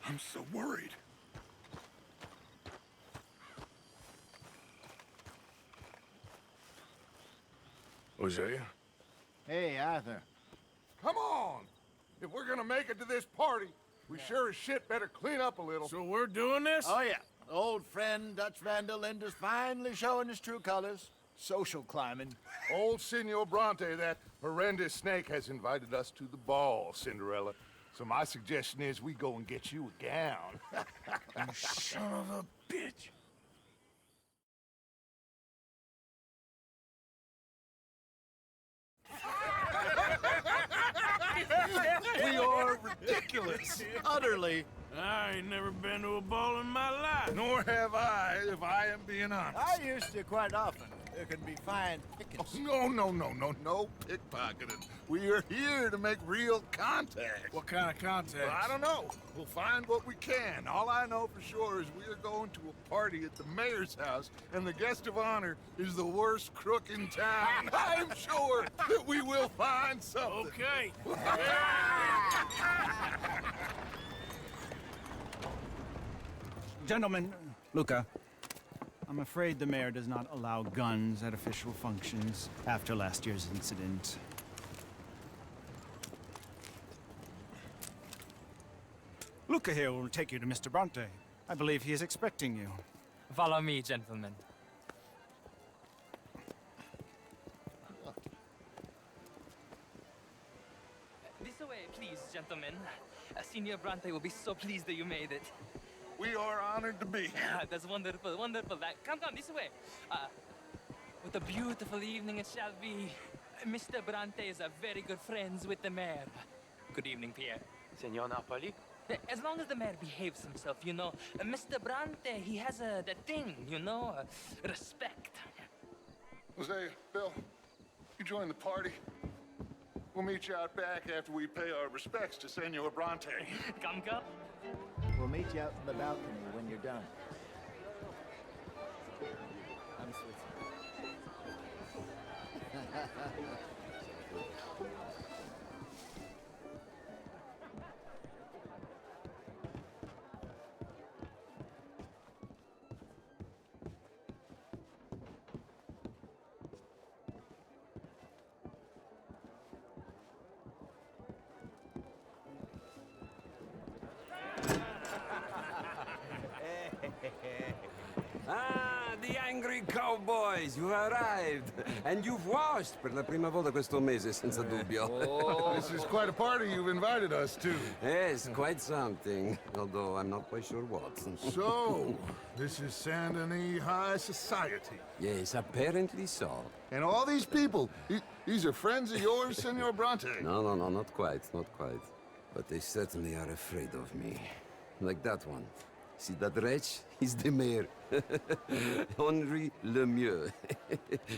I'm so worried. Hosea? Hey, Arthur. Come on! If we're gonna make it to this party, we sure as shit better clean up a little. So we're doing this? Oh, yeah. Old friend Dutch Van der Linde's finally showing his true colors. Social climbing. Old Senor Bronte, that horrendous snake, has invited us to the ball, Cinderella. So my suggestion is we go and get you a gown. You son of a bitch. We are ridiculous. Utterly. I ain't never been to a ball in my life. Nor have I, if I am being honest. I used to quite often. There can be fine pickings. No pickpocketing. We are here to make real contact. What kind of contact? Well, I don't know. We'll find what we can. All I know for sure is we are going to a party at the mayor's house, and the guest of honor is the worst crook in town. I'm sure that we will find something. Okay. Gentlemen, Luca, I'm afraid the mayor does not allow guns at official functions after last year's incident. Luca here will take you to Mr. Bronte. I believe he is expecting you. Follow me, gentlemen. This way, please, gentlemen. Senior Bronte will be so pleased that you made it. We are honored to be here. That's wonderful, wonderful. Come, this way. What a beautiful evening it shall be. Mr. Bronte is very good friends with the mayor. Good evening, Pierre. Senor Napoli? As long as the mayor behaves himself, you know. Mr. Bronte, he has that thing, you know, respect. Jose, Bill, you join the party. We'll meet you out back after we pay our respects to Senor Bronte. Come. We'll meet you out in the balcony when you're done. I'm Ah, the angry cowboys, you arrived. And you've washed per la prima volta questo mese, senza dubbio. This is quite a party you've invited us to. Yes, quite something. Although I'm not quite sure what. So, this is Saint Denis High Society. Yes, apparently so. And all these people, these are friends of yours, Senor Bronte? No, not quite, not quite. But they certainly are afraid of me. Like that one. See that wretch? He's the mayor. Henri Lemieux.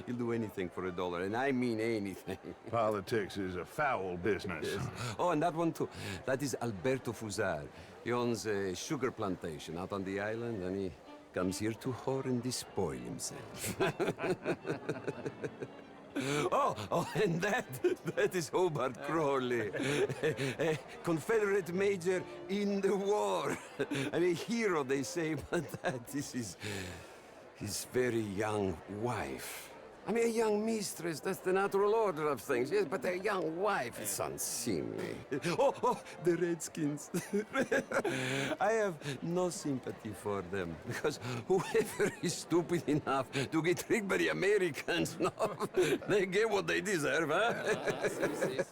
He'll do anything for $1, and I mean anything. Politics is a foul business. Yes. Oh, and that one too. That is Alberto Fusar. He owns a sugar plantation out on the island, and he comes here to whore and despoil himself. Oh, and that is Hobart Crawley, a Confederate major in the war. I mean, hero, they say, but that is his very young wife. I mean, a young mistress, that's the natural order of things, yes, but a young wife is unseemly. Oh, the Redskins. I have no sympathy for them, because whoever is stupid enough to get tricked by the Americans, no, they get what they deserve, huh?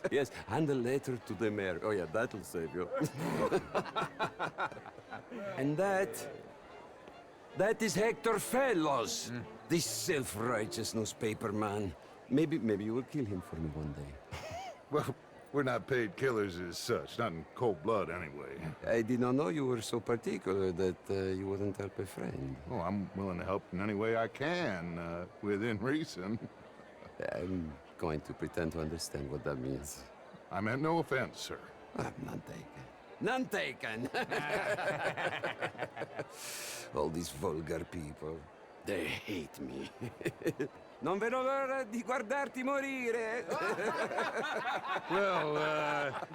Yes, and a letter to the mayor. Oh, yeah, that'll save you. And that is Hector Fellows. This self-righteous newspaper man. Maybe you will kill him for me one day. Well, we're not paid killers as such, not in cold blood anyway. I did not know you were so particular that you wouldn't help a friend. Oh, I'm willing to help in any way I can, within reason. I'm going to pretend to understand what that means. I meant no offense, sir. None taken. None taken! All these vulgar people. They hate me. Non vedo l'ora di guardarti morire. Well,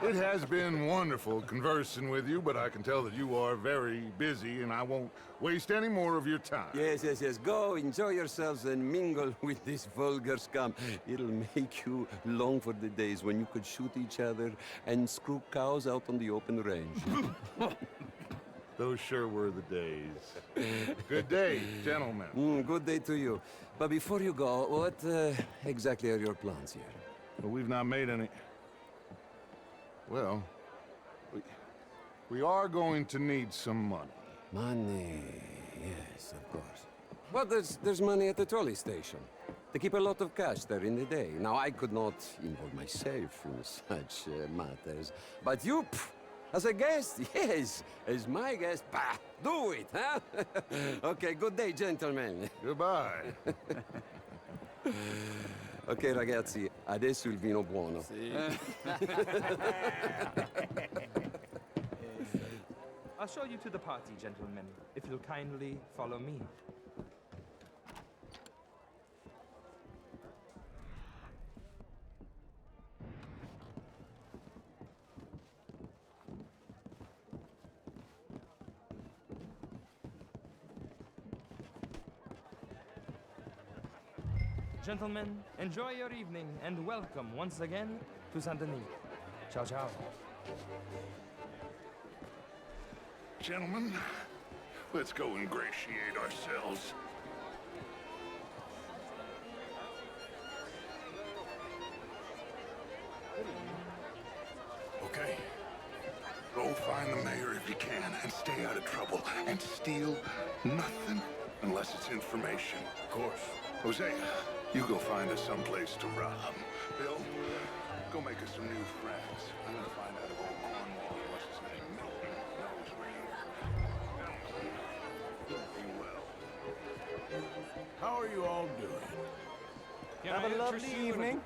it has been wonderful conversing with you, but I can tell that you are very busy, and I won't waste any more of your time. Yes. Go, enjoy yourselves, and mingle with this vulgar scum. It'll make you long for the days when you could shoot each other and screw cows out on the open range. Those sure were the days. Good day, gentlemen. Good day to you. But before you go, what exactly are your plans here? Well, we've not made any... Well, we are going to need some money. Money, yes, of course. Well, there's money at the trolley station. They keep a lot of cash there in the day. Now, I could not involve myself in such matters. But you, as a guest, yes, as my guest, bah, do it, huh? Okay, good day, gentlemen. Goodbye. Ok, ragazzi, adesso il vino buono. I'll show you to the party, gentlemen, if you'll kindly follow me. Gentlemen, enjoy your evening and welcome once again to Saint-Denis. Ciao, ciao. Gentlemen, let's go ingratiate ourselves. Okay. Go find the mayor if you can and stay out of trouble. And steal nothing unless it's information. Of course. Hosea, you go find us someplace to rob. Bill, go make us some new friends. I'm gonna find out if old Cornwall, what's his name, Milton, knows we're here. Be well. How are you all doing? Have a lovely evening.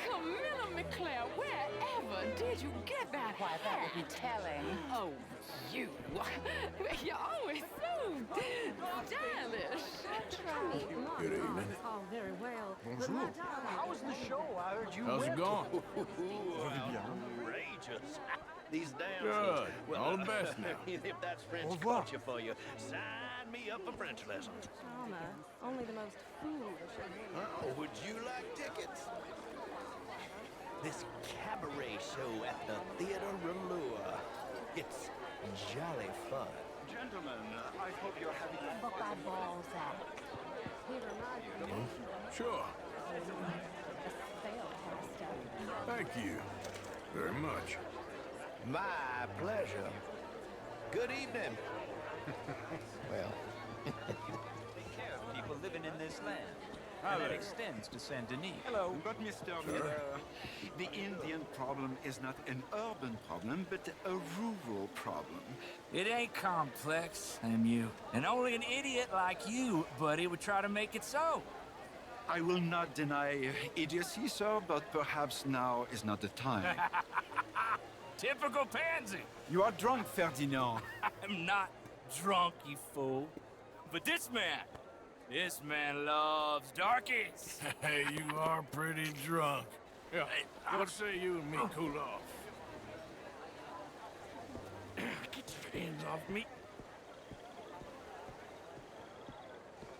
Camilla McClare, wherever did you get that Why, that hat? would be telling. Oh, you. You're always so stylish. Good evening. Oh, very well. Bonjour. How was the show? I heard you How's it whipped. going? Outrageous. These dancers. Good. All the best now. If that's French culture for you, sign me up for French lessons. Thomas, only the most foolish of men. Oh, would you like tickets? This cabaret show at the Theater Rallure. It's jolly fun. Gentlemen, I hope you're having a Book our balls out. He reminds me Sure. of a spellcaster. Thank you very much. My pleasure. Good evening. Well, take care of people living in this land. And it extends to Saint-Denis. hello. But Mr. Miller, the Indian problem is not an urban problem, but a rural problem. It ain't complex, you. And only an idiot like you, buddy, would try to make it so. I will not deny idiocy, sir, but perhaps now is not the time. Typical pansy. You are drunk, Ferdinand. I'm not drunk, you fool. But this man loves darkies. Hey, you are pretty drunk. Yeah, what say you and me cool off? Get your hands off me.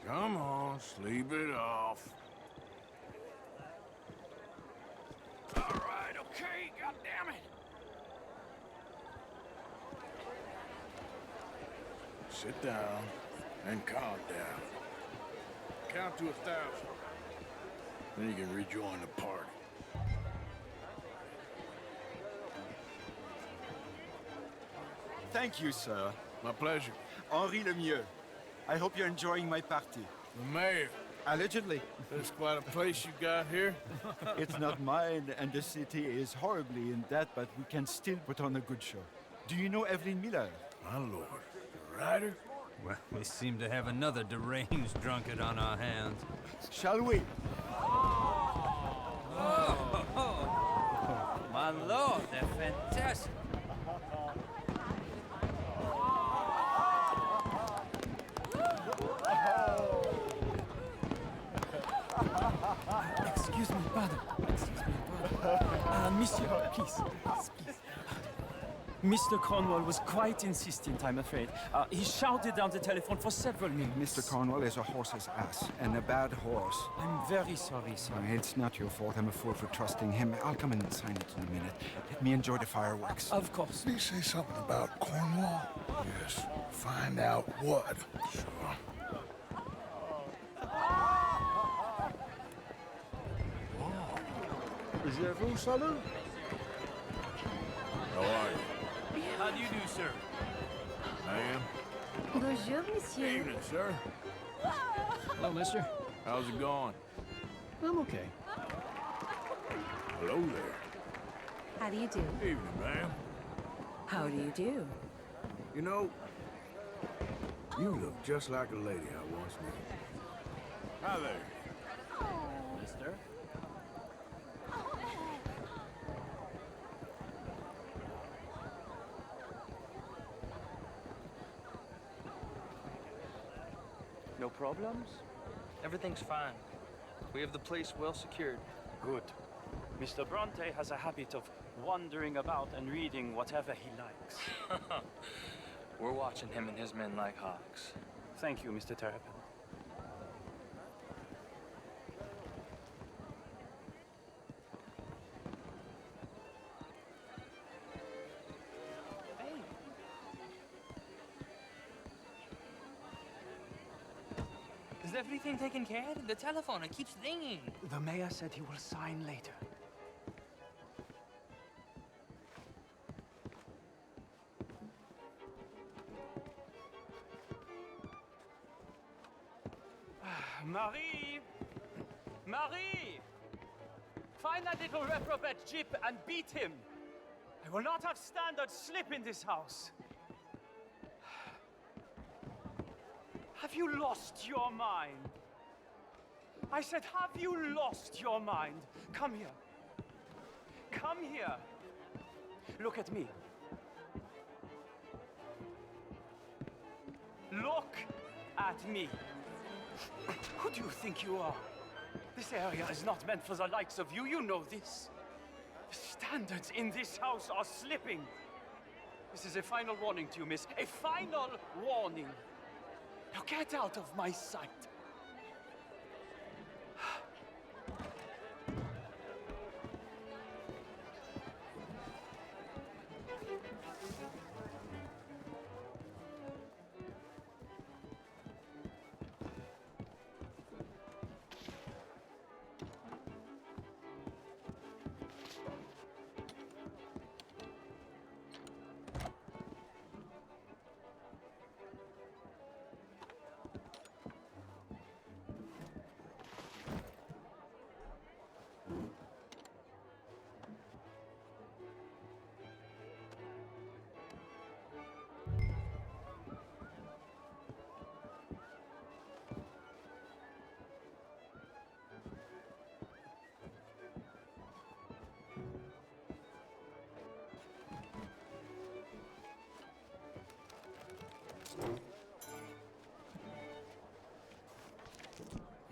Come on, sleep it off. All right, okay, goddammit. Sit down and calm down. Count to 1,000. Then you can rejoin the party. Thank you, sir. My pleasure. Henri Lemieux. I hope you're enjoying my party. The mayor. Allegedly. There's quite a place you got here. It's not mine, and the city is horribly in debt, but we can still put on a good show. Do you know Evelyn Miller? My lord. The writer? Well, we seem to have another deranged drunkard on our hands. Shall we? Oh, lord, they're fantastic. Excuse me, pardon. Excuse me, pardon. Monsieur, please. Mr. Cornwall was quite insistent, I'm afraid. He shouted down the telephone for several minutes. Mr. Cornwall is a horse's ass, and a bad horse. I'm very sorry, sir. It's not your fault. I'm a fool for trusting him. I'll come and sign it in a minute. Let me enjoy the fireworks. Of course. Did he say something about Cornwall? Yes. Find out what. Sure. Vous, salut? How are you? How do you do, sir? Ma'am? Bonjour, monsieur. Evening, sir. Hello, mister. How's it going? I'm okay. Hello there. How do you do? Evening, ma'am. How do you do? You know, you look just like a lady I once knew. Hi there. Mister? No problems? Everything's fine. We have the place well secured. Good. Mr. Bronte has a habit of wandering about and reading whatever he likes. We're watching him and his men like hawks. Thank you, Mr. Terrapin. Is everything taken care of? The telephone, it keeps ringing. The mayor said he will sign later. Marie! Marie! Find that little reprobate Jip and beat him. I will not have standard slip in this house. Have you lost your mind? I said, have you lost your mind? Come here. Come here. Look at me. Look at me. Who do you think you are? This area is not meant for the likes of you. You know this. The standards in this house are slipping. This is a final warning to you, miss. A final warning. Now get out of my sight.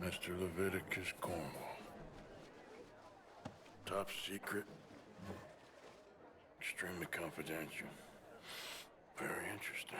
Mr. Leviticus Cornwall. Top secret. Extremely confidential. Very interesting.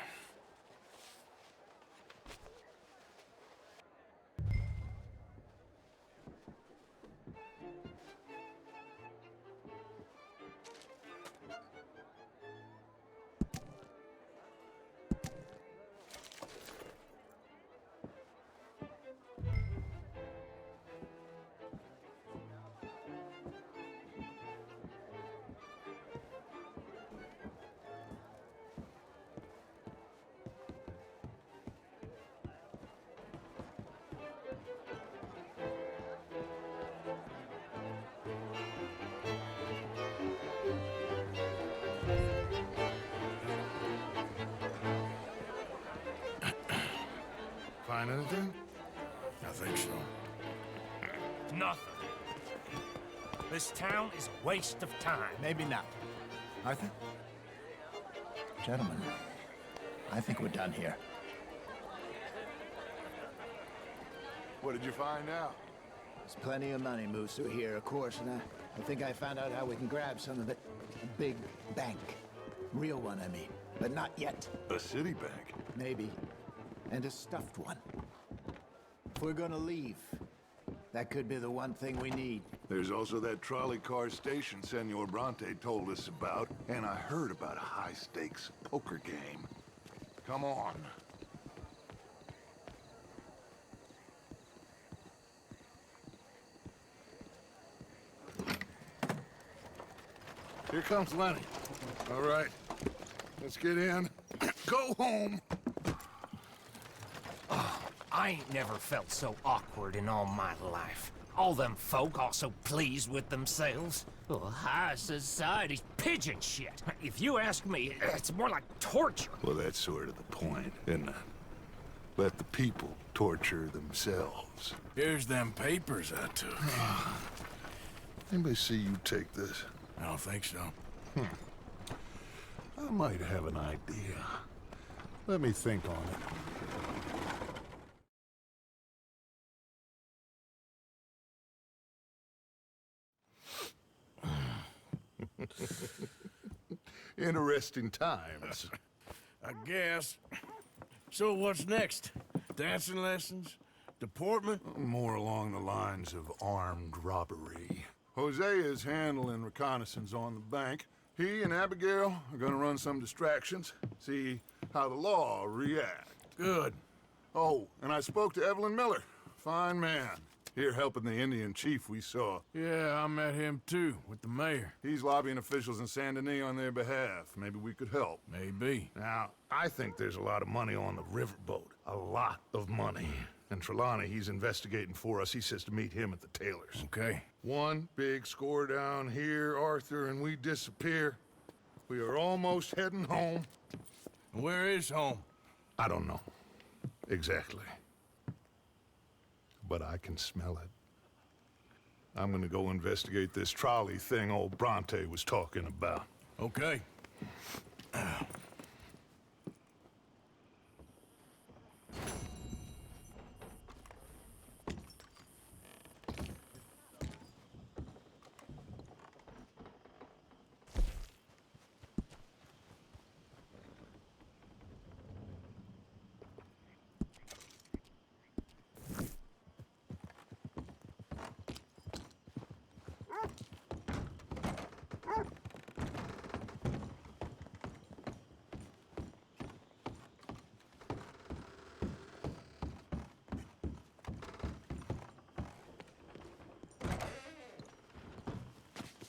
Find anything? I think so. Nothing. This town is a waste of time. Maybe not. Arthur? Gentlemen, I think we're done here. What did you find out? There's plenty of money moves through here, of course, and I think I found out how we can grab some of it. A big bank. Real one, I mean. But not yet. A city bank? Maybe. And a stuffed one. If we're gonna leave, that could be the one thing we need. There's also that trolley car station Senor Bronte told us about, and I heard about a high-stakes poker game. Come on. Here comes Lenny. All right, let's get in. Go home. I ain't never felt so awkward in all my life. All them folk all so pleased with themselves. Oh, high society's pigeon shit. If you ask me, it's more like torture. Well, that's sort of the point, isn't it? Let the people torture themselves. Here's them papers I took. Anybody see you take this? I don't think so. I might have an idea. Let me think on it. Interesting times. I guess. So what's next? Dancing lessons? Deportment? More along the lines of armed robbery. Hosea is handling reconnaissance on the bank. He and Abigail are gonna run some distractions, see how the law reacts. Good. Oh, and I spoke to Evelyn Miller. Fine man. Here helping the Indian chief we saw. Yeah, I met him too, with the mayor. He's lobbying officials in Saint Denis on their behalf. Maybe we could help. Maybe. Now, I think there's a lot of money on the riverboat. A lot of money. And Trelawney, he's investigating for us. He says to meet him at the Taylor's. Okay. One big score down here, Arthur, and we disappear. We are almost heading home. Where is home? I don't know. Exactly. But I can smell it. I'm gonna go investigate this trolley thing old Bronte was talking about. Okay.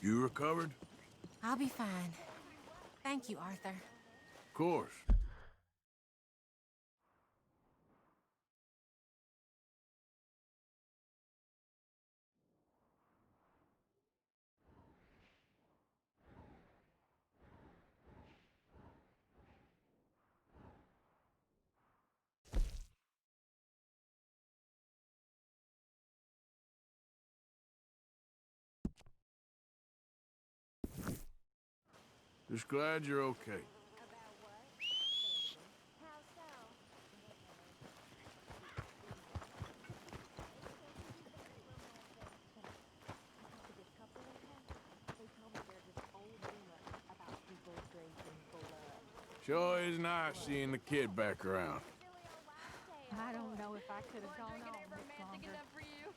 You recovered? I'll be fine. Thank you, Arthur. Of course. Just glad you're okay. Sure is nice seeing the kid back around. I don't know if I could have gone on ever much romantic longer. enough for you.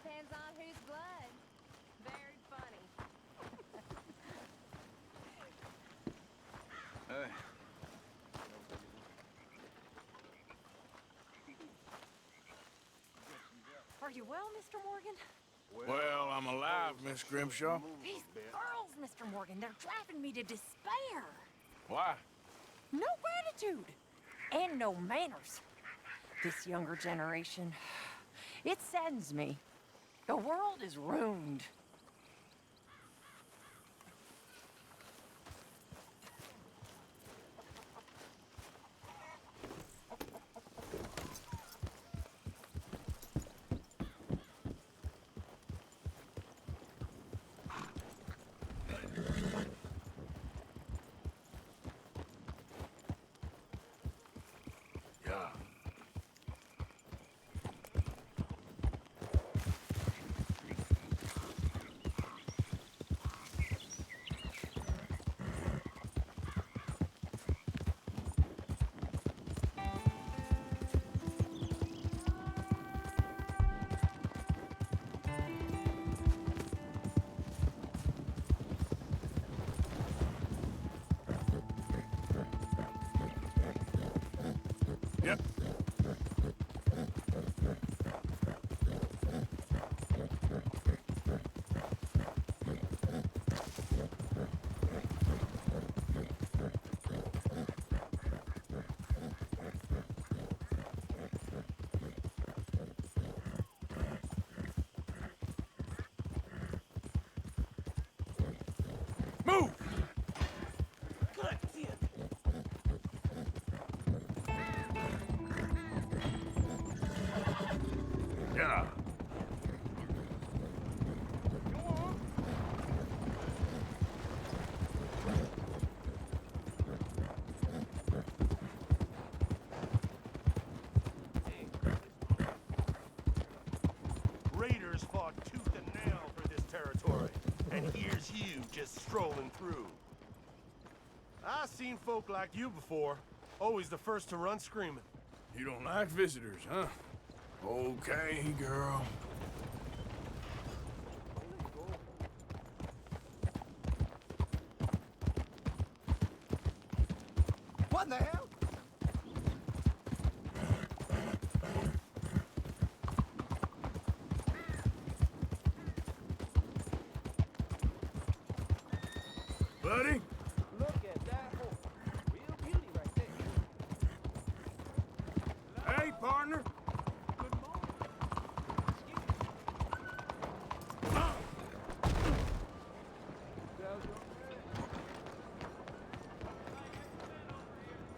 Depends on whose blood. Very funny. Are you well, Mr. Morgan? Well, I'm alive, Miss Grimshaw. These girls, Mr. Morgan, they're driving me to despair. Why? No gratitude and no manners. This younger generation, it saddens me. The world is ruined. Yeah. Raiders fought tooth and nail for this territory, and here's you just strolling through. I've seen folk like you before, always the first to run screaming. You don't like visitors, huh? Okay, girl. What the hell? Buddy? Look at that horse. Real beauty right there. Hey, partner. Good morning.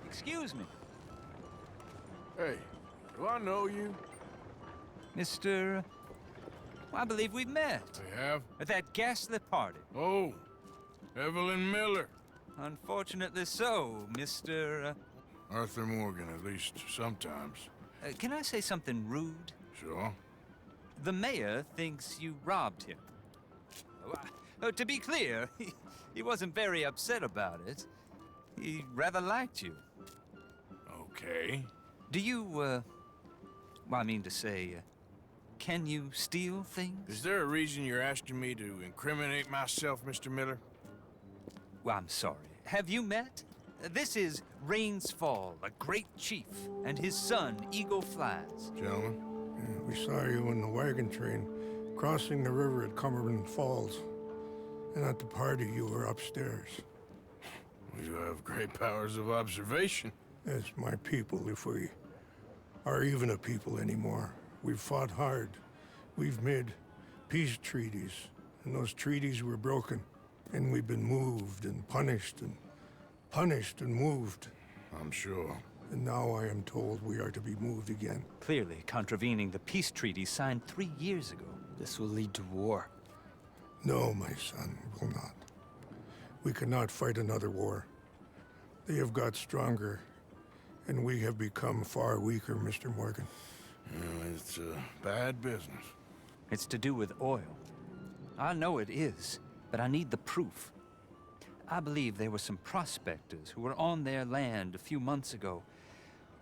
Excuse me. Hey, do I know you? Mr. I believe we've met. We have? At that ghastly party. Oh, Evelyn Miller. Unfortunately so, Mr. Arthur Morgan, at least sometimes. Can I say something rude? Sure. The mayor thinks you robbed him. To be clear, he wasn't very upset about it. He rather liked you. Okay. Do you, well, I mean to say, can you steal things? Is there a reason you're asking me to incriminate myself, Mr. Miller? Well, I'm sorry. Have you met? This is Rains Fall, a great chief, and his son, Eagle Flies. Gentlemen? Yeah, we saw you in the wagon train, crossing the river at Cumberland Falls. And at the party, you were upstairs. You have great powers of observation. Yes, my people, if we are even a people anymore. We've fought hard. We've made peace treaties, and those treaties were broken. And we've been moved and punished and moved. I'm sure. And now I am told we are to be moved again. Clearly contravening the peace treaty signed 3 years ago. This will lead to war. No, my son, it will not. We cannot fight another war. They have got stronger, and we have become far weaker, Mr. Morgan. It's bad business. It's to do with oil. I know it is, but I need the proof. I believe there were some prospectors who were on their land a few months ago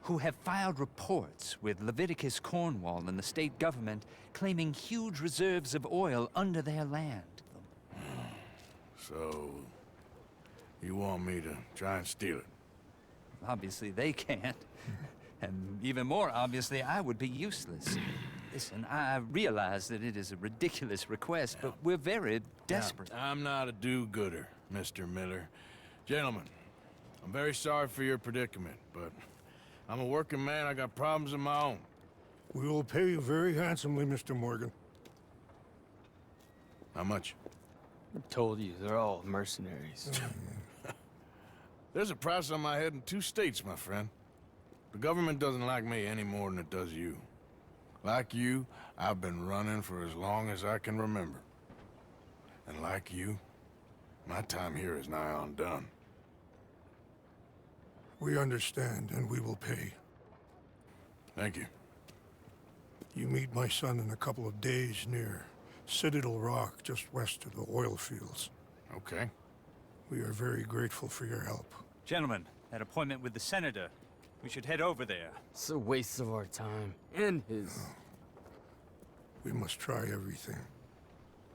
who have filed reports with Leviticus Cornwall and the state government claiming huge reserves of oil under their land. So, you want me to try and steal it? Obviously they can't. And even more obviously, I would be useless. Listen, I realize that it is a ridiculous request, but we're very desperate. Now, I'm not a do-gooder, Mr. Miller. Gentlemen, I'm very sorry for your predicament, but I'm a working man. I got problems of my own. We will pay you very handsomely, Mr. Morgan. How much? I told you, they're all mercenaries. There's a price on my head in 2 states, my friend. The government doesn't like me any more than it does you. Like you, I've been running for as long as I can remember. And like you, my time here is nigh on done. We understand, and we will pay. Thank you. You meet my son in a couple of days near Citadel Rock, just west of the oil fields. Okay. We are very grateful for your help. Gentlemen, that appointment with the senator. We should head over there. It's a waste of our time. And his. Oh. We must try everything.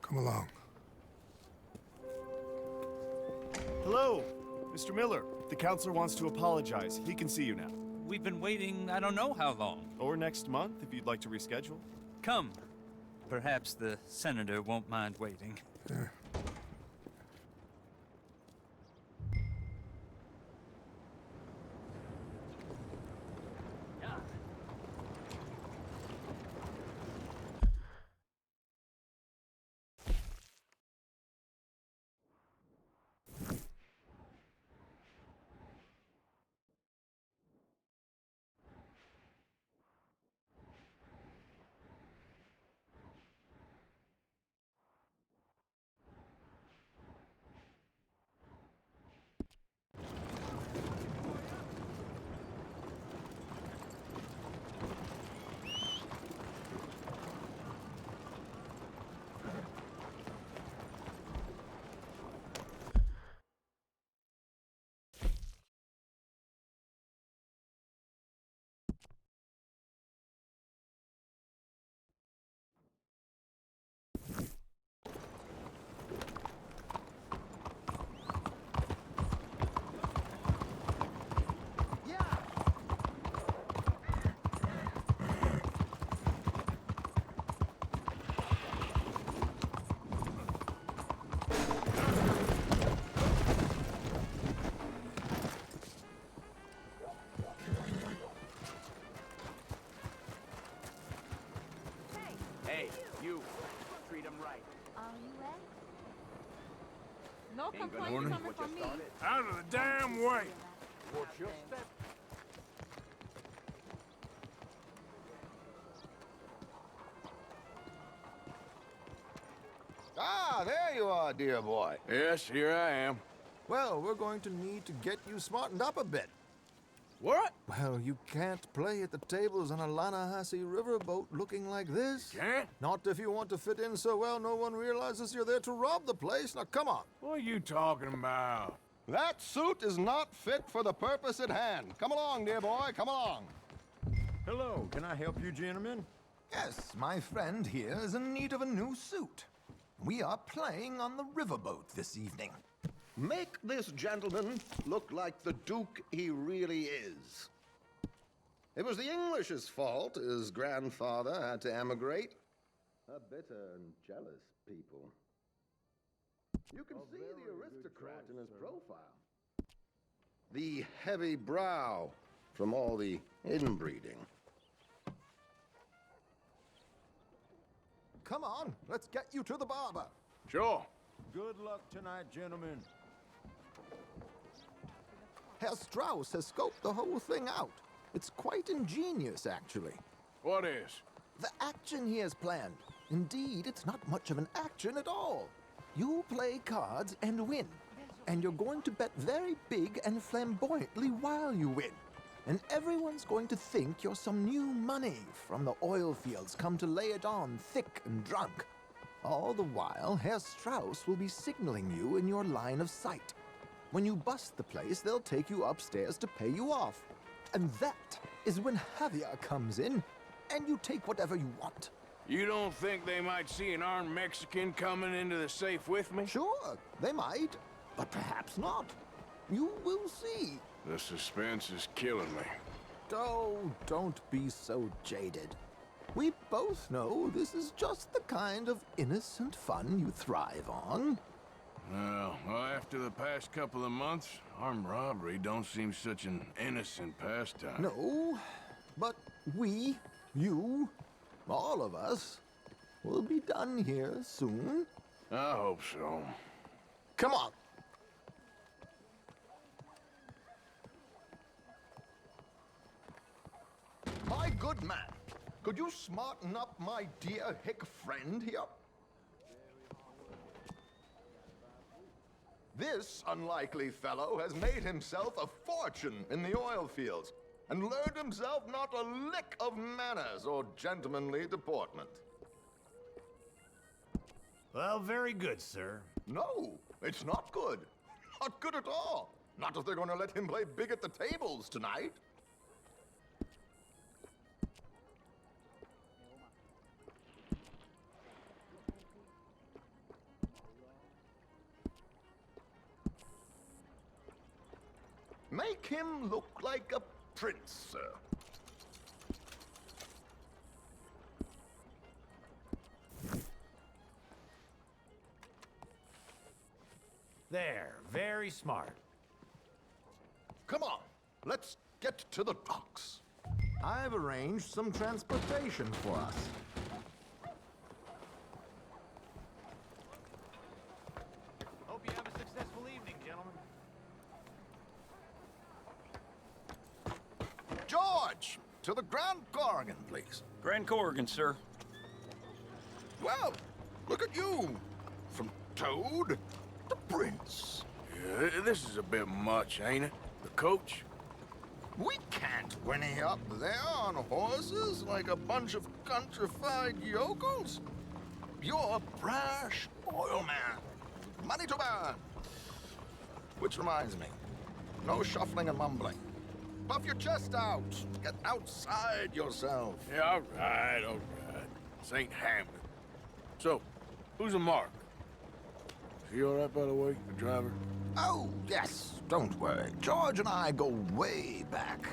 Come along. Hello, Mr. Miller. The counselor wants to apologize. He can see you now. We've been waiting I don't know how long. Or next month, if you'd like to reschedule. Come. Perhaps the senator won't mind waiting. Yeah. You, treat him right. Are you ready? No complaints morning. coming from me. Out of the damn way! Watch your step. Ah, there you are, dear boy. Yes, here I am. Well, we're going to need to get you smartened up a bit. What? Well, you can't play at the tables on a Lannahechee riverboat looking like this. Can't? Not if you want to fit in so well no one realizes you're there to rob the place. Now, come on. What are you talking about? That suit is not fit for the purpose at hand. Come along, dear boy, come along. Hello, can I help you, gentlemen? Yes, my friend here is in need of a new suit. We are playing on the riverboat this evening. Make this gentleman look like the Duke he really is. It was the English's fault his grandfather had to emigrate. A bitter and jealous people. You can see the aristocrat in his profile. The heavy brow from all the inbreeding. Come on, let's get you to the barber. Sure. Good luck tonight, gentlemen. Herr Strauss has scoped the whole thing out. It's quite ingenious, actually. What is? The action he has planned. Indeed, it's not much of an action at all. You play cards and win. And you're going to bet very big and flamboyantly while you win. And everyone's going to think you're some new money from the oil fields come to lay it on thick and drunk. All the while, Herr Strauss will be signaling you in your line of sight. When you bust the place, they'll take you upstairs to pay you off. And that is when Javier comes in, and you take whatever you want. You don't think they might see an armed Mexican coming into the safe with me? Sure, they might, but perhaps not. You will see. The suspense is killing me. Oh, don't be so jaded. We both know this is just the kind of innocent fun you thrive on. Well, after the past couple of months, armed robbery don't seem such an innocent pastime. No, but we, you, all of us, will be done here soon. I hope so. Come on. My good man, could you smarten up my dear hick friend here? This unlikely fellow has made himself a fortune in the oil fields and learned himself not a lick of manners or gentlemanly deportment. Well, very good, sir. No, it's not good. Not good at all. Not if they're going to let him play big at the tables tonight. Make him look like a prince, sir. There, very smart. Come on, let's get to the docks. I've arranged some transportation for us. Hope you have a successful evening, gentlemen. George, to the Grand Corrigan, please. Grand Corrigan, sir. Well, look at you. From Toad to Prince. Yeah, this is a bit much, ain't it? The coach? We can't whinny up there on horses like a bunch of countrified yokels. You're a brash oil man. Money to burn. Which reminds me, no shuffling and mumbling. Puff your chest out. Get outside yourself. Yeah, all right, all right. This ain't Hamlet. So, who's a mark? Is he all right, by the way, the driver? Oh, yes. Don't worry. George and I go way back.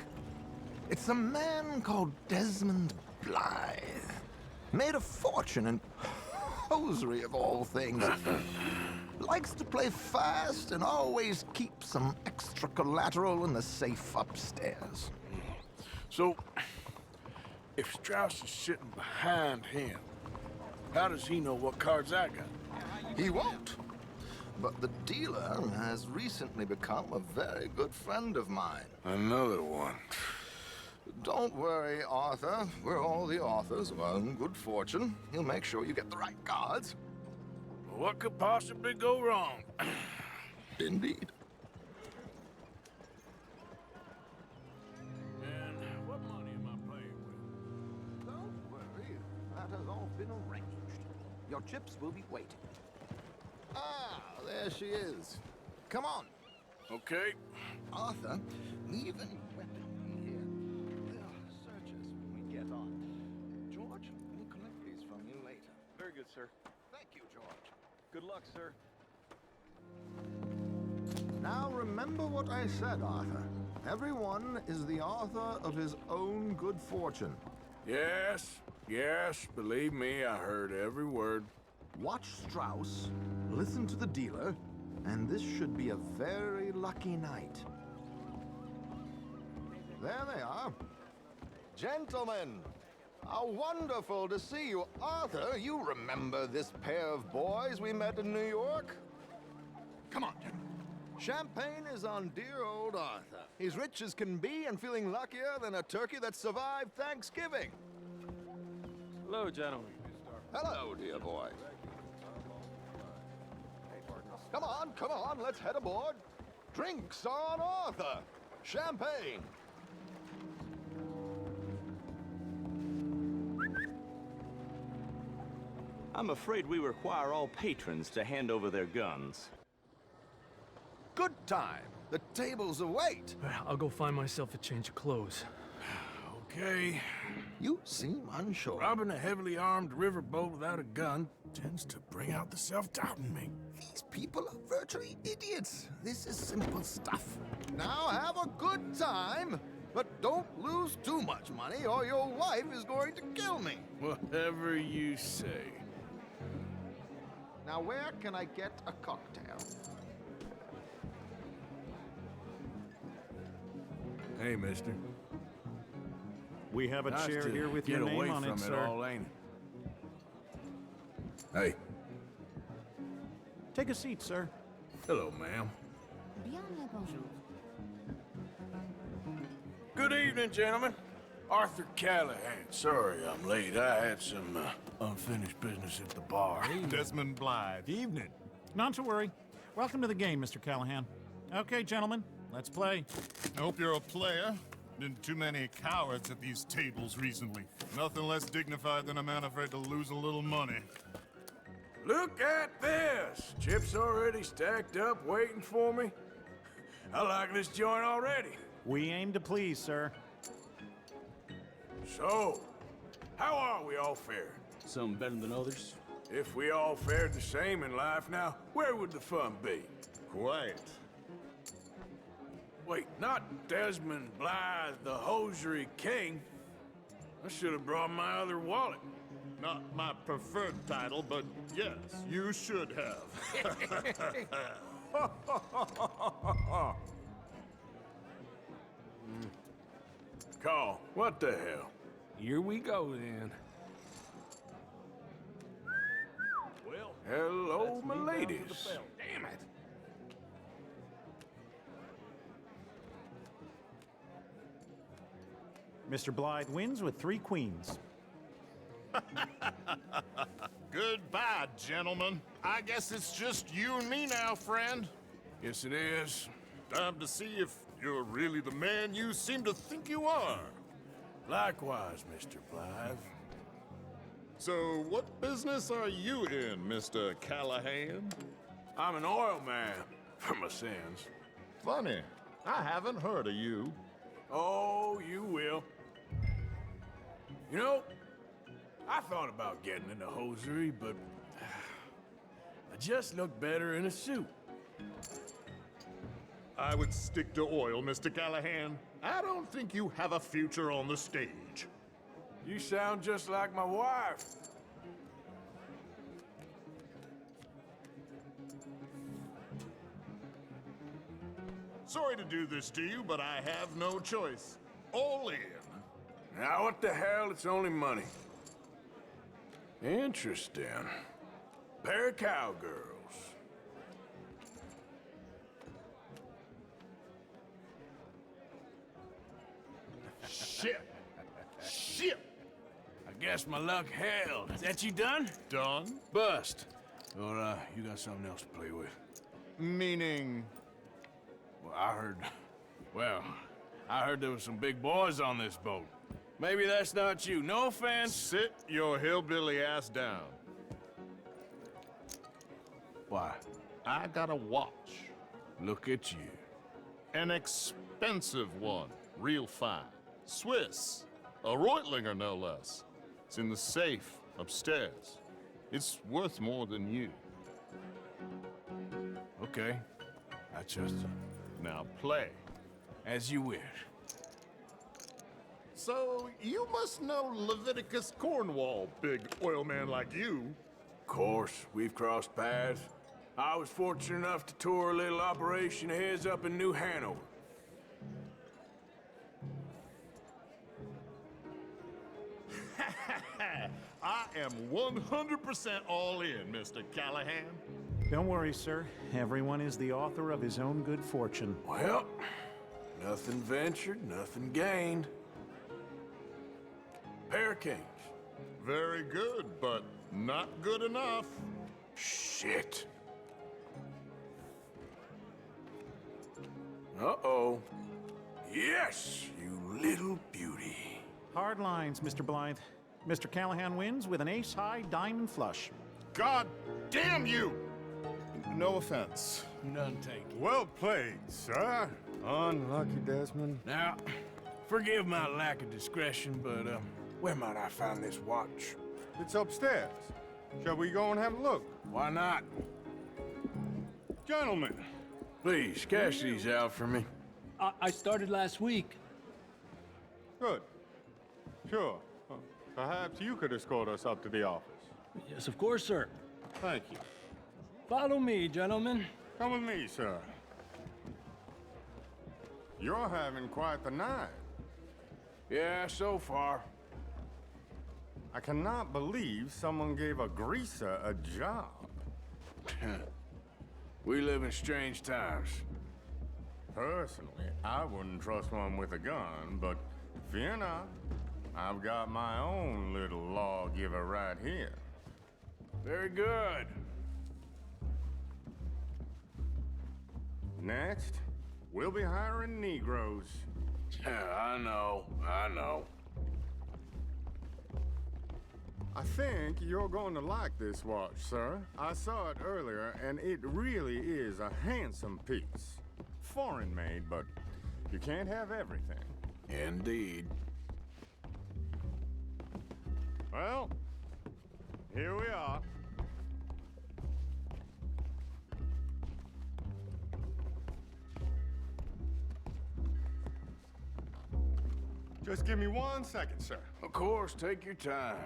It's a man called Desmond Blythe. Made a fortune in hosiery of all things. Likes to play fast and always keep some extra collateral in the safe upstairs. So, if Strauss is sitting behind him, How does he know what cards I got? He won't. But the dealer has recently become a very good friend of mine. Another one. Don't worry, Arthur. We're all the authors of our good fortune. He'll make sure you get the right cards. What could possibly go wrong? Indeed. And what money am I playing with? Don't worry. That has all been arranged. Your chips will be waiting. Ah, there she is. Come on. Okay. Arthur, leave any weaponry here. They'll search us when we get on. George, we'll collect these from you later. Very good, sir. Thank you, George. Good luck, sir. Now remember what I said, Arthur. Everyone is the author of his own good fortune. Yes, believe me, I heard every word. Watch Strauss, listen to the dealer, and this should be a very lucky night. There they are. Gentlemen, how wonderful to see you. Arthur, you remember this pair of boys we met in New York? Come on, gentlemen. Champagne is on dear old Arthur. He's rich as can be and feeling luckier than a turkey that survived Thanksgiving. Hello, gentlemen. Hello, dear boy. Come on, let's head aboard. Drinks on Arthur. Champagne. I'm afraid we require all patrons to hand over their guns. Good time. The tables await. I'll go find myself a change of clothes. Okay. You seem unsure. Robbing a heavily armed riverboat without a gun tends to bring out the self-doubt in me. These people are virtually idiots. This is simple stuff. Now have a good time, but don't lose too much money or your wife is going to kill me. Whatever you say. Now where can I get a cocktail? Hey, mister. We have a Nice chair to here with get your name away on from it, it sir. all, ain't it? Hey. Take a seat, sir. Hello, ma'am. Bien le bonjour. Good evening, gentlemen. Arthur Callahan. Sorry I'm late. I had some unfinished business at the bar. Desmond Blythe, evening. Not to worry. Welcome to the game, Mr. Callahan. Okay, gentlemen, let's play. I hope you're a player. Been too many cowards at these tables recently. Nothing less dignified than a man afraid to lose a little money. Look at this! Chips already stacked up, waiting for me. I like this joint already. We aim to please, sir. So, how are we all fared? Some better than others. If we all fared the same in life now, where would the fun be? Quiet. Wait, not Desmond Blythe, the hosiery king. I should have brought my other wallet. Not my preferred title, but yes, you should have. Call, what the hell? Here we go, then. Well, hello, my ladies. Damn it. Mr. Blythe wins with 3 queens. Goodbye, gentlemen. I guess it's just you and me now, friend. Yes, it is. Time to see if you're really the man you seem to think you are. Likewise, Mr. Blythe. So, what business are you in, Mr. Callahan? I'm an oil man, for my sins. Funny. I haven't heard of you. Oh, you will. You know, I thought about getting into hosiery, but I just look better in a suit. I would stick to oil, Mr. Callahan. I don't think you have a future on the stage. You sound just like my wife. Sorry to do this to you, but I have no choice. All in. Now, what the hell? It's only money. Interesting. Pair of cowgirls. Shit! Shit! I guess my luck held. Is that you done? Done? Bust. Or, you got something else to play with? Meaning? Well, I heard there was some big boys on this boat. Maybe that's not you. No offense. Sit your hillbilly ass down. Why? I got a watch. Look at you. An expensive one. Real fine. Swiss. A Reutlinger, no less. It's in the safe upstairs. It's worth more than you. Okay. I trust you. Now play. As you wish. So, you must know Leviticus Cornwall, big oil man like you. Of course, we've crossed paths. I was fortunate enough to tour a little operation of his up in New Hanover. I am 100% all in, Mr. Callahan. Don't worry, sir. Everyone is the author of his own good fortune. Well, nothing ventured, nothing gained. Pair of kings. Very good, but not good enough. Shit. Uh-oh. Yes, you little beauty. Hard lines, Mr. Blythe. Mr. Callahan wins with an ace-high diamond flush. God damn you! No offense. None taken. Well played, sir. Unlucky, Desmond. Now, forgive my lack of discretion, but, where might I find this watch? It's upstairs. Shall we go and have a look? Why not? Gentlemen. Please, cash these out for me. I started last week. Good. Sure. Perhaps you could escort us up to the office. Yes, of course, sir. Thank you. Follow me, gentlemen. Come with me, sir. You're having quite the night. Yeah, so far. I cannot believe someone gave a greaser a job. We live in strange times. Personally, I wouldn't trust one with a gun, but fear not. I've got my own little lawgiver right here. Very good. Next, we'll be hiring Negroes. I know. I think you're going to like this watch, sir. I saw it earlier, and it really is a handsome piece. Foreign made, but you can't have everything. Indeed. Well, here we are. Just give me 1 second, sir. Of course, take your time.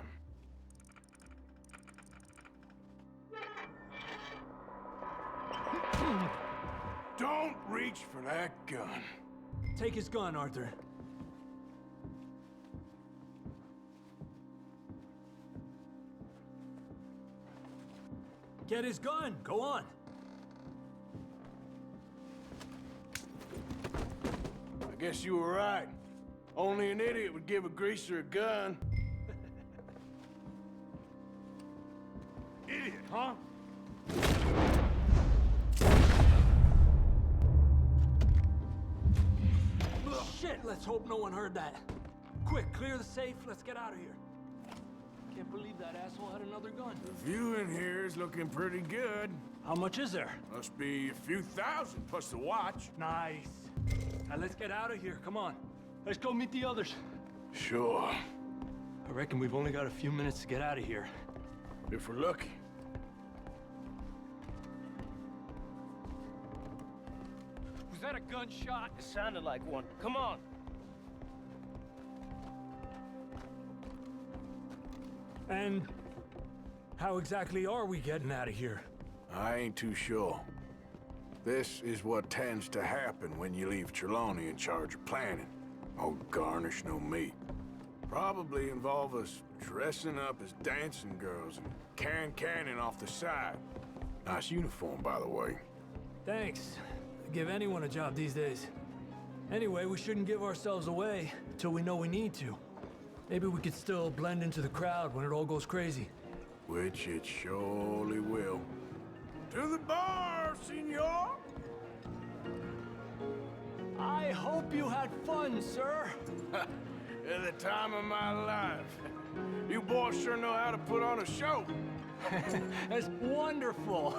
Don't reach for that gun. Take his gun, Arthur. Get his gun. Go on. I guess you were right. Only an idiot would give a greaser a gun. Idiot, huh? Shit, let's hope no one heard that. Quick, clear the safe. Let's get out of here. Can't believe that asshole had another gun. The view in here is looking pretty good. How much is there? Must be a few thousand plus the watch. Nice. Now let's get out of here. Come on. Let's go meet the others. Sure. I reckon we've only got a few minutes to get out of here. If we're lucky. Was that a gunshot? It sounded like one. Come on. And how exactly are we getting out of here? I ain't too sure. This is what tends to happen when you leave Trelawney in charge of planning. Oh, garnish no meat. Probably involve us dressing up as dancing girls and carrying cannon off the side. Nice uniform, by the way. Thanks. Give anyone a job these days. Anyway, we shouldn't give ourselves away till we know we need to. Maybe we could still blend into the crowd when it all goes crazy. Which it surely will. To the bar, senor! I hope you had fun, sir. At the time of my life. You boys sure know how to put on a show. That's wonderful.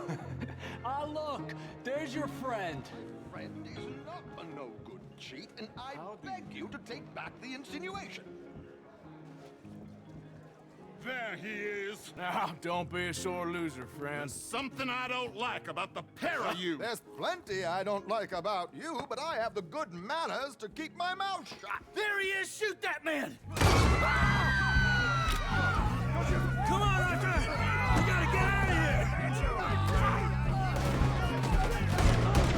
Ah, look, there's your friend. Friend is not a no-good cheat, and I beg you to take back the insinuation. There he is. Now, don't be a sore loser, friend. There's something I don't like about the pair of you. There's plenty I don't like about you, but I have the good manners to keep my mouth shut. There he is! Shoot that man! Come on, Arthur! We gotta get out of here!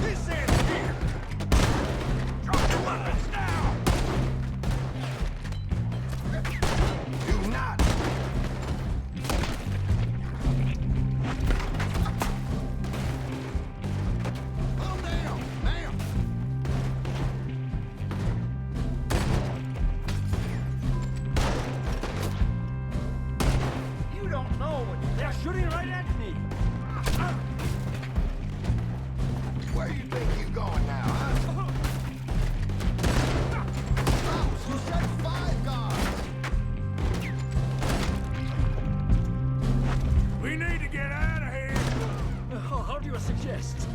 This ends here! Drop your weapons now! Do not! Calm down, ma'am! You don't know what they're shooting right at me! Where you think you going now, huh? Mouse, you said 5 guards! We need to get out of here. How do you suggest?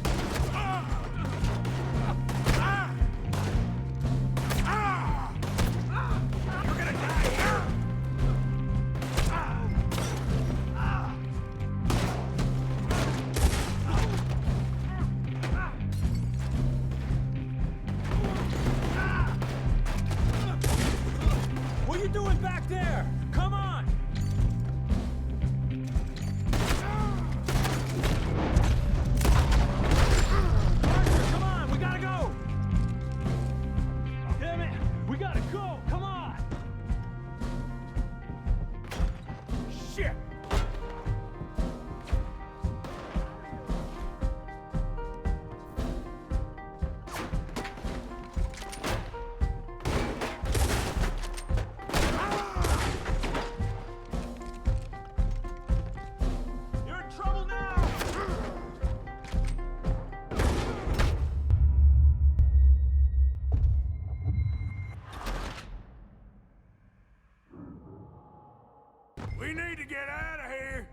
You're gonna die here! What are you doing back there? Come on! Archer, come on! We gotta go! Damn it! We gotta go! Come on! Shit! You're in trouble now! We need to get out of here.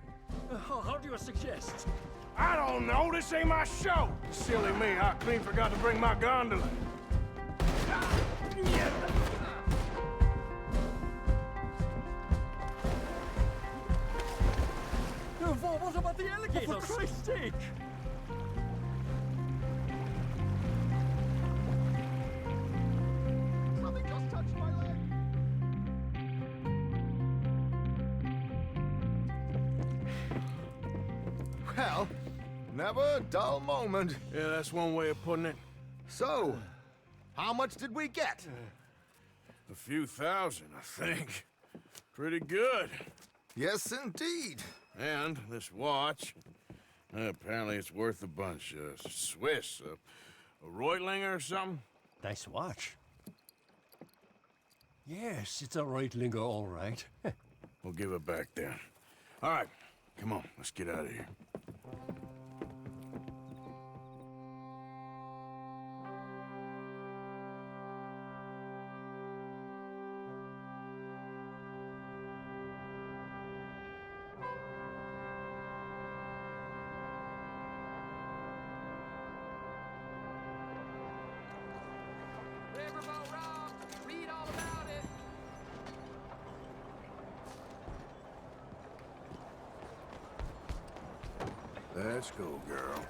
How do you suggest? I don't know. This ain't my show. Silly me. I clean forgot to bring my gondola. What about the alligators? For Christ's sake! Something just touched my leg! Well, never a dull moment. Yeah, that's one way of putting it. So, how much did we get? A few thousand, I think. Pretty good. Yes, indeed. And this watch, apparently it's worth a bunch. Swiss, a Reutlinger or something? Nice watch. Yes, it's a Reutlinger, all right. We'll give it back then. All right, come on, let's get out of here. Riverboat Rock, read all about it. Let's go, girl.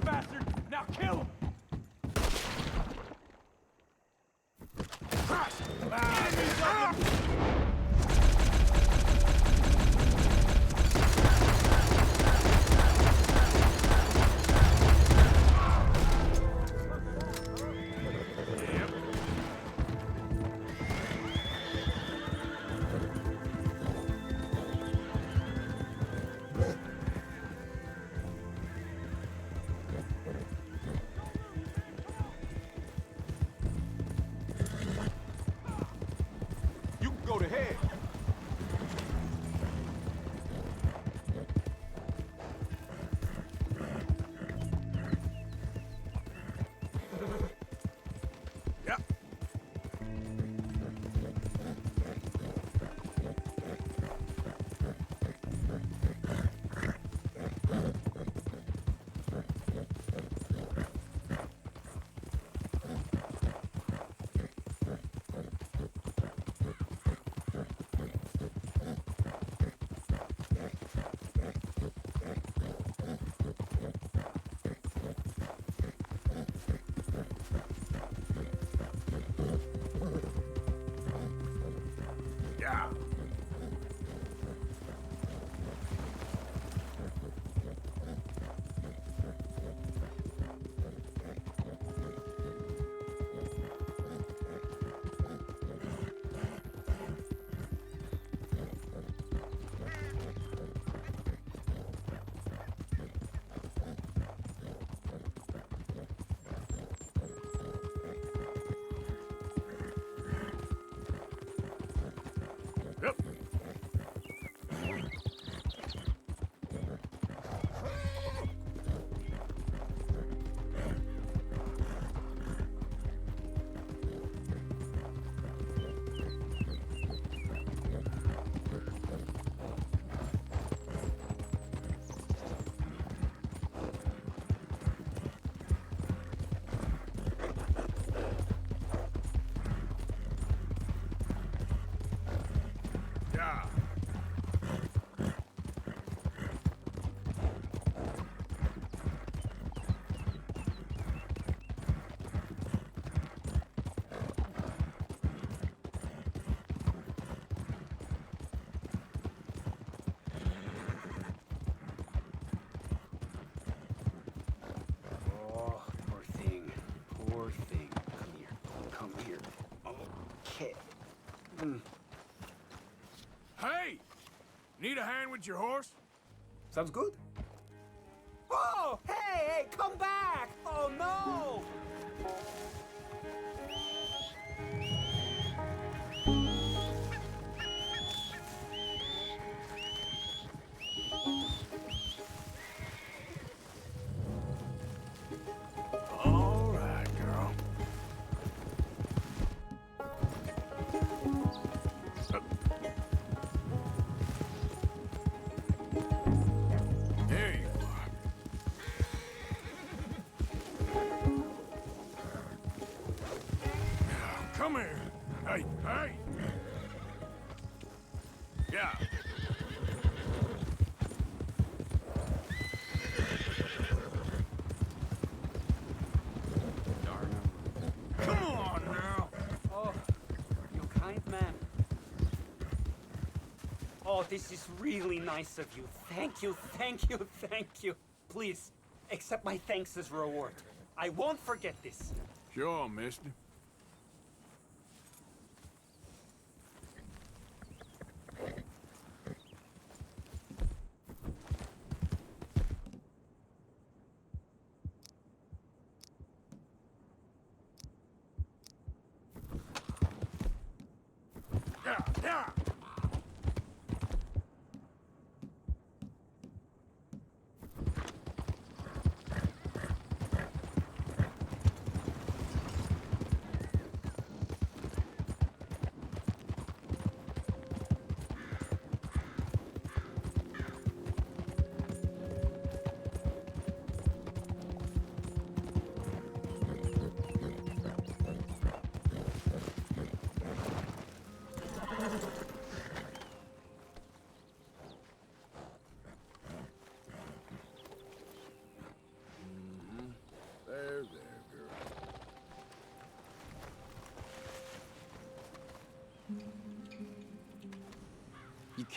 bastard! Now kill him! Go to head. Yep. Yeah. Yep. Yeah. Oh, poor thing. Poor thing. Come here. Come here. Okay. Hey! Need a hand with your horse? Sounds good. Oh! Hey! Come back! Oh, no! All right, girl. There you are. Come here. Hey, hey. Yeah. Come on now. Oh, you kind man. Oh, this is really nice of you. Thank you, thank you, thank you. Please, accept my thanks as reward. I won't forget this. Sure, mister. Yeah, yeah.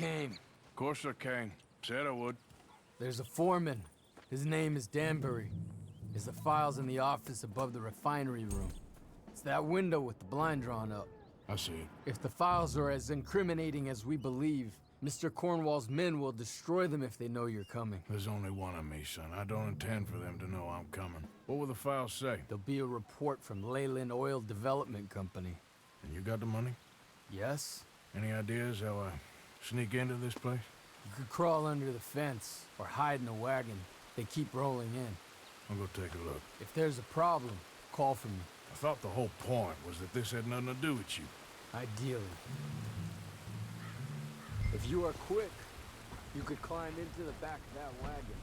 came. Of course I came. Said I would. There's a foreman. His name is Danbury. There's the files in the office above the refinery room. It's that window with the blind drawn up. I see it. If the files are as incriminating as we believe, Mr. Cornwall's men will destroy them if they know you're coming. There's only one of me, son. I don't intend for them to know I'm coming. What will the files say? There'll be a report from Leyland Oil Development Company. And you got the money? Yes? Any ideas how I sneak into this place? You could crawl under the fence or hide in a wagon. They keep rolling in. I'll go take a look. If there's a problem, call for me. I thought the whole point was that this had nothing to do with you. Ideally. If you are quick, you could climb into the back of that wagon.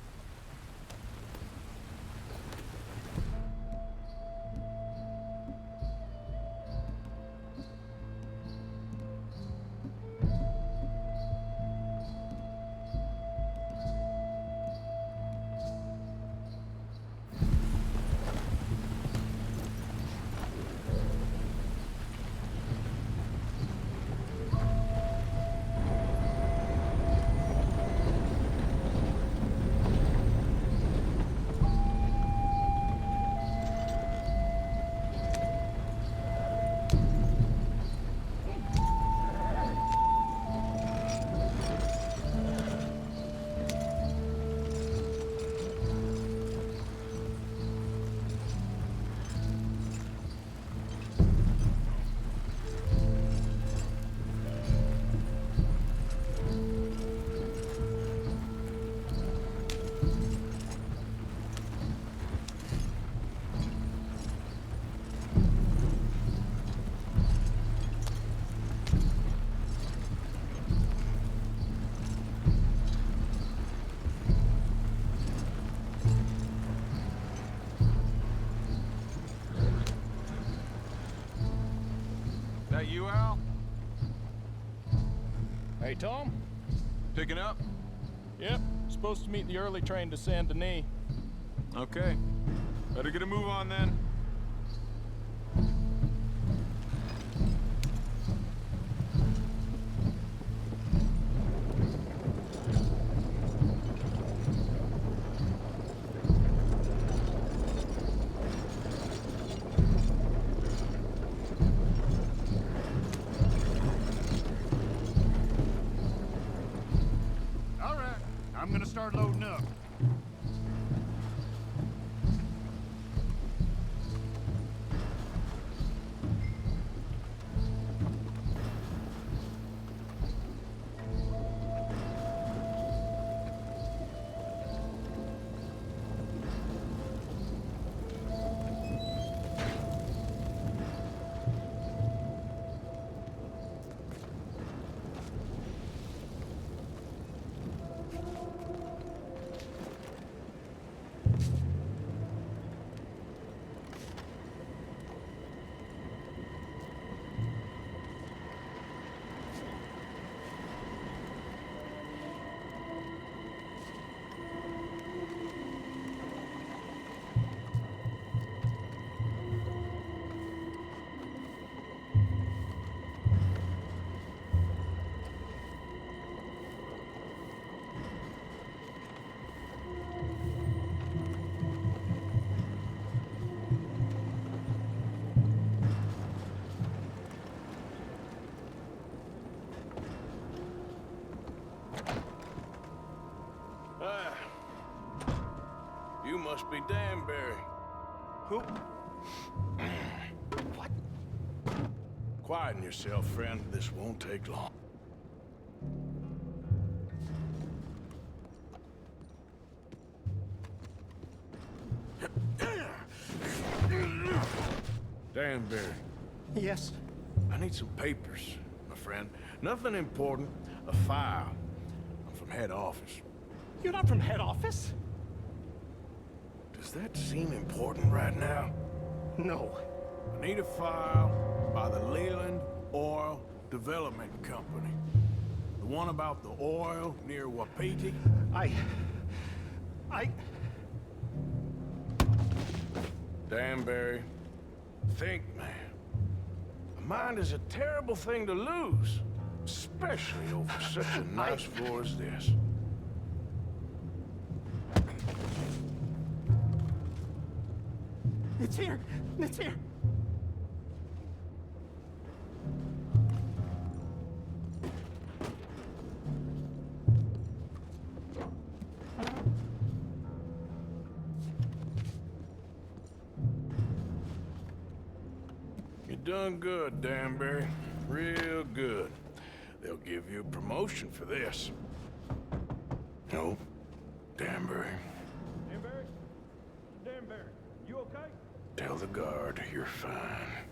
That you, Al? Hey, Tom? Picking up? Yep, supposed to meet the early train to Saint Denis. Okay. Better get a move on then. I'm gonna start loading up. You must be Danbury. Who? What? Quieten yourself, friend. This won't take long. Danbury. Yes? I need some papers, my friend. Nothing important. A file. I'm from head office. You're not from head office? Does that seem important right now? No. I need a file by the Leyland Oil Development Company. The one about the oil near Wapiti? Danbury, think, man. A mind is a terrible thing to lose. especially over such a nice floor as this. It's here! It's here! You done good, Danbury. Real good. They'll give you a promotion for this. No, Danbury. Danbury? Danbury, you okay? Tell the guard you're fine.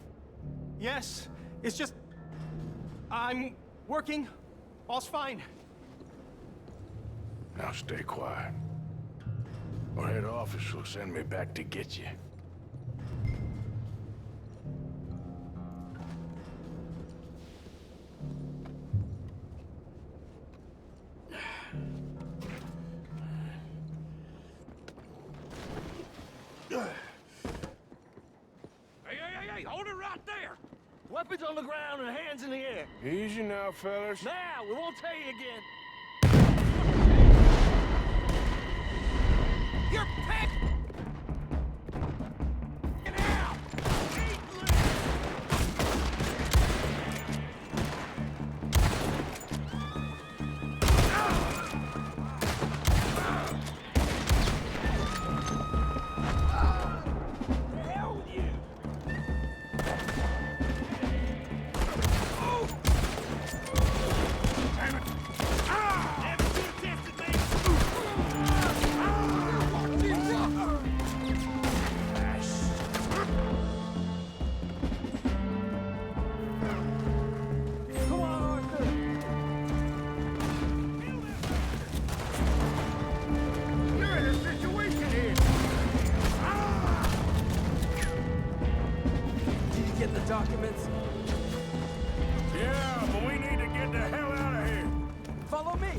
Yes, it's just... I'm working. All's fine. Now stay quiet. Or head office will send me back to get you. Hey, hold it right there! Weapons on the ground and hands in the air. Easy now, fellas. Now, we won't tell you again. You're picked! Get out! Hell with you! Damn it! Damn it, you tested me! Come on, Arthur! You're in a situation here! Did you get the documents? Yeah, but we need to get the hell out of here. Follow me!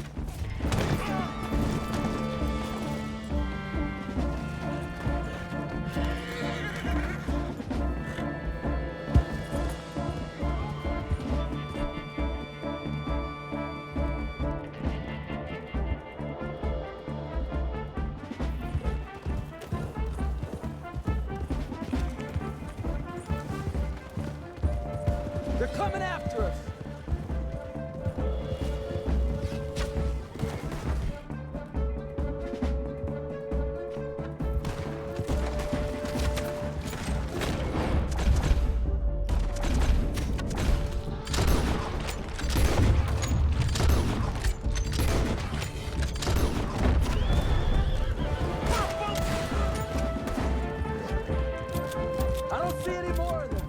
They're coming after us! I don't see any more of them!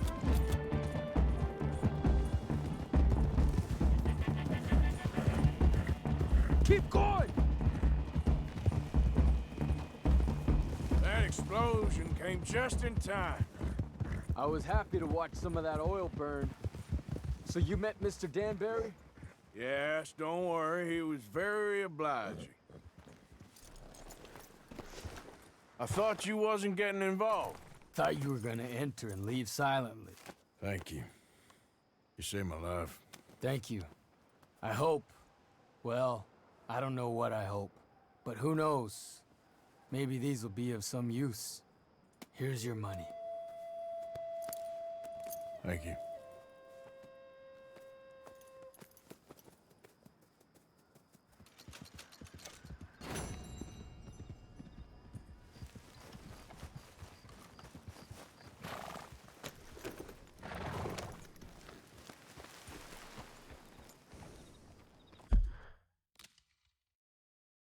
Keep going! That explosion came just in time. I was happy to watch some of that oil burn. So you met Mr. Danbury? Yes, don't worry. He was very obliging. I thought you wasn't getting involved. Thought you were gonna enter and leave silently. Thank you. You saved my life. Thank you. I hope. Well, I don't know what I hope. But who knows? Maybe these will be of some use. Here's your money. Thank you.